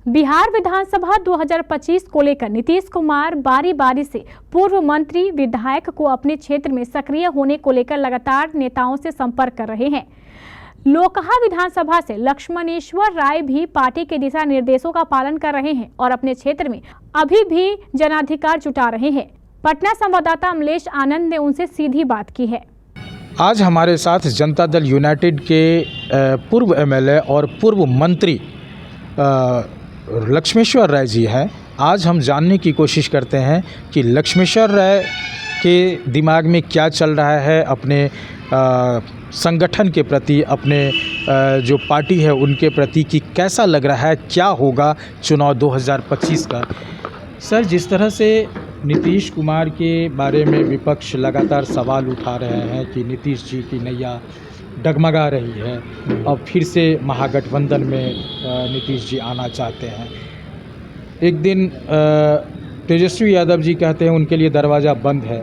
बिहार विधानसभा 2025 को लेकर नीतीश कुमार बारी बारी से पूर्व मंत्री विधायक को अपने क्षेत्र में सक्रिय होने को लेकर लगातार नेताओं से संपर्क कर रहे हैं। लोकहा विधानसभा से लक्ष्मणेश्वर राय भी पार्टी के दिशा निर्देशों का पालन कर रहे हैं और अपने क्षेत्र में अभी भी जनाधिकार जुटा रहे हैं। पटना संवाददाता अमलेश आनंद ने उनसे सीधी बात की है। आज हमारे साथ जनता दल यूनाइटेड के पूर्व एमएलए और पूर्व मंत्री लक्ष्मेश्वर राय जी हैं। आज हम जानने की कोशिश करते हैं कि लक्ष्मेश्वर राय के दिमाग में क्या चल रहा है अपने संगठन के प्रति, अपने जो पार्टी है उनके प्रति, कि कैसा लग रहा है, क्या होगा चुनाव 2025 का। सर, जिस तरह से नीतीश कुमार के बारे में विपक्ष लगातार सवाल उठा रहे हैं कि नीतीश जी की नैया डगमगा रही है, अब फिर से महागठबंधन में नीतीश जी आना चाहते हैं। एक दिन तेजस्वी यादव जी कहते हैं उनके लिए दरवाज़ा बंद है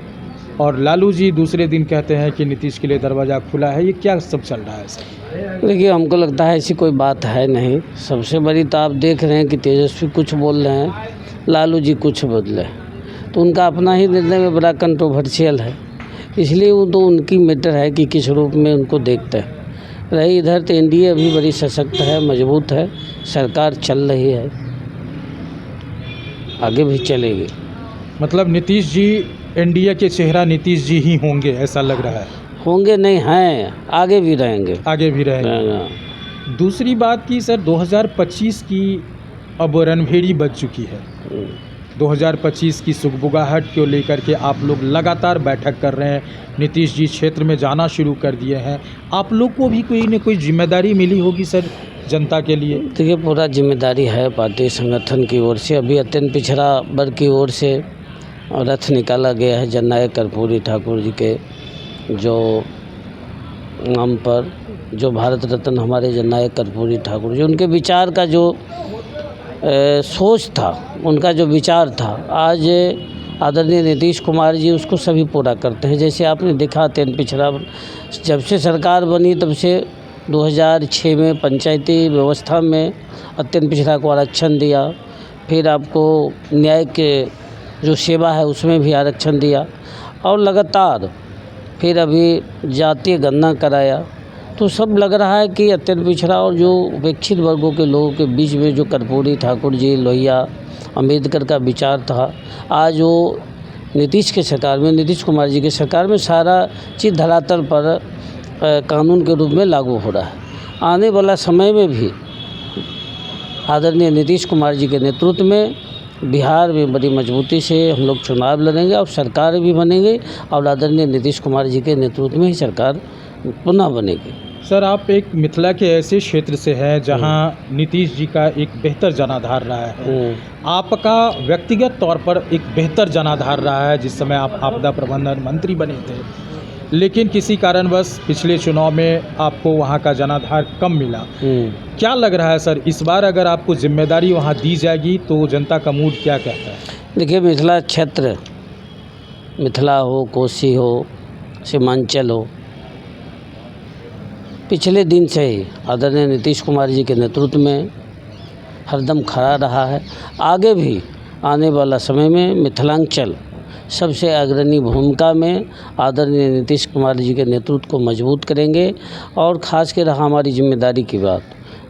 और लालू जी दूसरे दिन कहते हैं कि नीतीश के लिए दरवाज़ा खुला है। ये क्या सब चल रहा है सर? देखिए, हमको लगता है ऐसी कोई बात है नहीं। सबसे बड़ी तो आप देख रहे हैं कि तेजस्वी कुछ बोल रहे हैं, लालू जी कुछ बोल रहे हैं, तो उनका अपना ही निर्णय में बड़ा कंट्रोवर्शियल है। इसलिए वो तो उनकी मैटर है कि किस रूप में उनको देखते हैं। रही इधर तो एनडीए अभी बड़ी सशक्त है, मजबूत है, सरकार चल रही है, आगे भी चलेगी। मतलब नीतीश जी, एनडीए के चेहरा नीतीश जी ही होंगे, ऐसा लग रहा है? होंगे नहीं, हैं, आगे भी रहेंगे। आगे भी रहेंगे। दूसरी बात की सर, 2025 की अब रणभेड़ी बज चुकी है। 2025 की सुगबुगाहट को लेकर के आप लोग लगातार बैठक कर रहे हैं। नीतीश जी क्षेत्र में जाना शुरू कर दिए हैं। आप लोग को भी कोई न कोई जिम्मेदारी मिली होगी सर जनता के लिए? देखिए, पूरा जिम्मेदारी है पार्टी संगठन की ओर से। अभी अत्यंत पिछड़ा वर्ग की ओर से रथ निकाला गया है जननायक कर्पूरी ठाकुर जी के जो नाम पर, जो भारत रत्न हमारे जननायक कर्पूरी ठाकुर जी, उनके विचार का जो सोच था, उनका जो विचार था, आज आदरणीय नीतीश कुमार जी उसको सभी पूरा करते हैं। जैसे आपने देखा, अत्यंत पिछड़ा जब से सरकार बनी तब से 2006 में पंचायती व्यवस्था में अत्यंत पिछड़ा को आरक्षण दिया, फिर आपको न्याय के जो सेवा है उसमें भी आरक्षण दिया, और लगातार फिर अभी जातीय गणना कराया। तो सब लग रहा है कि अत्यंत पिछड़ा और जो उपेक्षित वर्गों के लोगों के बीच में जो कर्पूरी ठाकुर जी, लोहिया, अम्बेडकर का विचार था, आज वो नीतीश के सरकार में, नीतीश कुमार जी के सरकार में सारा चीज़ धरातल पर कानून के रूप में लागू हो रहा है। आने वाला समय में भी आदरणीय नीतीश कुमार जी के नेतृत्व में बिहार में बड़ी मजबूती से हम लोग चुनाव लड़ेंगे और सरकार भी बनेंगे, और आदरणीय नीतीश कुमार जी के नेतृत्व में ही सरकार पुनः बनेगी। सर, आप एक मिथिला के ऐसे क्षेत्र से हैं जहां नीतीश जी का एक बेहतर जनाधार रहा है, आपका व्यक्तिगत तौर पर एक बेहतर जनाधार रहा है जिस समय आप आपदा प्रबंधन मंत्री बने थे, लेकिन किसी कारणवश पिछले चुनाव में आपको वहां का जनाधार कम मिला। क्या लग रहा है सर, इस बार अगर आपको जिम्मेदारी वहां दी जाएगी तो जनता का मूड क्या कहता है? देखिए, मिथिला क्षेत्र, मिथिला हो, कोसी हो, सीमांचल हो, पिछले दिन से ही आदरणीय नीतीश कुमार जी के नेतृत्व में हरदम खड़ा रहा है। आगे भी आने वाला समय में मिथिलांचल सबसे अग्रणी भूमिका में आदरणीय नीतीश कुमार जी के नेतृत्व को मजबूत करेंगे। और ख़ास कर रहा हमारी जिम्मेदारी की बात,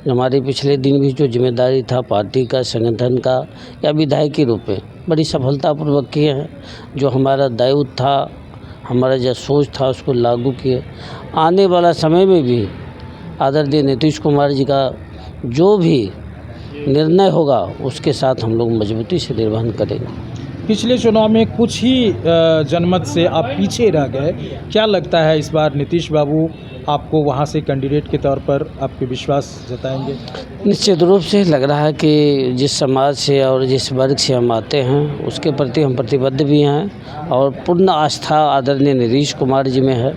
हमारे पिछले दिन भी जो जिम्मेदारी था पार्टी का, संगठन का या विधायक के रूप में बड़ी सफलतापूर्वक किए हैं। जो हमारा दायित्व था, हमारा जो सोच था, उसको लागू किए। आने वाला समय में भी आदरणीय नीतीश कुमार जी का जो भी निर्णय होगा उसके साथ हम लोग मजबूती से निर्वहन करेंगे। पिछले चुनाव में कुछ ही जनमत से आप पीछे रह गए, क्या लगता है इस बार नीतीश बाबू आपको वहां से कैंडिडेट के तौर पर आपके विश्वास जताएंगे? निश्चित रूप से लग रहा है कि जिस समाज से और जिस वर्ग से हम आते हैं उसके प्रति हम प्रतिबद्ध भी हैं, और पूर्ण आस्था आदरणीय नीतीश कुमार जी में है।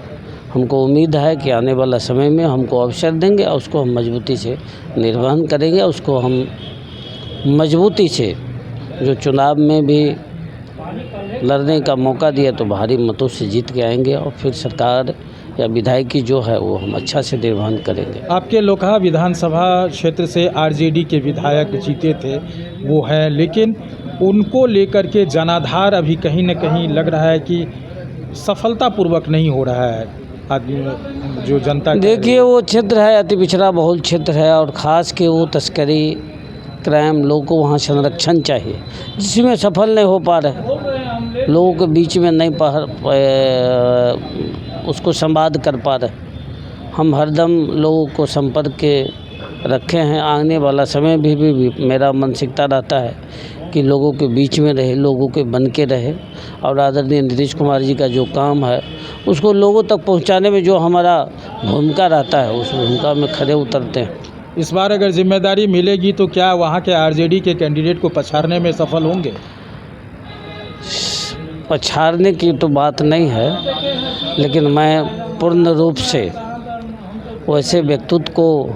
हमको उम्मीद है कि आने वाला समय में हमको अवसर देंगे और उसको हम मजबूती से निर्वहन करेंगे। उसको हम मजबूती से, जो चुनाव में भी लड़ने का मौका दिया तो भारी मतों से जीत के आएंगे और फिर सरकार या विधायकी जो है वो हम अच्छा से निर्वहन करेंगे। आपके लोकहा विधानसभा क्षेत्र से आरजेडी के विधायक जीते थे वो हैं, लेकिन उनको लेकर के जनाधार अभी कहीं न कहीं लग रहा है कि सफलतापूर्वक नहीं हो रहा है। आदमी जो जनता देखिए वो क्षेत्र है अति पिछड़ा बहुल क्षेत्र है और ख़ास के वो तस्करी क्राइम लोगों को वहाँ संरक्षण चाहिए, जिसमें सफल नहीं हो पा रहे, लोगों के बीच में नहीं उसको संवाद कर पा रहे। हम हरदम लोगों को संपर्क के रखे हैं। आने वाला समय भी मेरा मानसिकता रहता है कि लोगों के बीच में रहे, लोगों के बन के रहे और आदरणीय नीतीश कुमार जी का जो काम है उसको लोगों तक पहुंचाने में जो हमारा भूमिका रहता है उस भूमिका में खरे उतरते हैं। इस बार अगर जिम्मेदारी मिलेगी तो क्या वहाँ के आरजेडी के कैंडिडेट को पछाड़ने में सफल होंगे? पछाड़ने की तो बात नहीं है, लेकिन मैं पूर्ण रूप से वैसे व्यक्तित्व को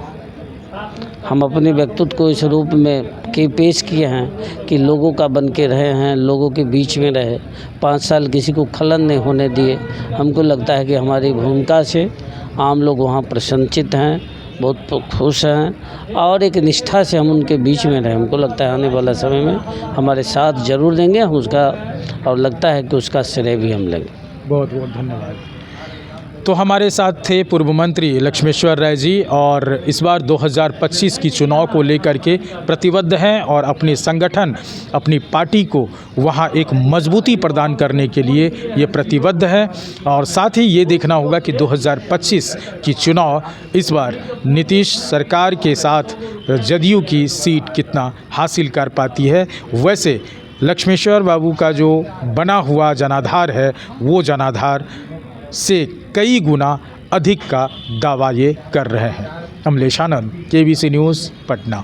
हम अपने व्यक्तित्व को इस रूप में पेश किए हैं कि लोगों का बन के रहे हैं, लोगों के बीच में रहे, 5 साल किसी को खलन नहीं होने दिए। हमको लगता है कि हमारी भूमिका से आम लोग वहाँ प्रसन्नचित हैं, बहुत खुश हैं और एक निष्ठा से हम उनके बीच में रहे। हमको लगता है आने वाला समय में हमारे साथ जरूर देंगे हम उसका, और लगता है कि उसका श्रेय भी हम लेंगे। बहुत बहुत धन्यवाद। तो हमारे साथ थे पूर्व मंत्री लक्ष्मेश्वर राय जी और इस बार 2025 की चुनाव को लेकर के प्रतिबद्ध हैं और अपने संगठन अपनी पार्टी को वहां एक मजबूती प्रदान करने के लिए ये प्रतिबद्ध है। और साथ ही ये देखना होगा कि 2025 की चुनाव इस बार नीतीश सरकार के साथ जदयू की सीट कितना हासिल कर पाती है। वैसे लक्ष्मेश्वर बाबू का जो बना हुआ जनाधार है वो जनाधार से कई गुना अधिक का दावा ये कर रहे हैं। अमलेश आनंद, KBC न्यूज़, पटना।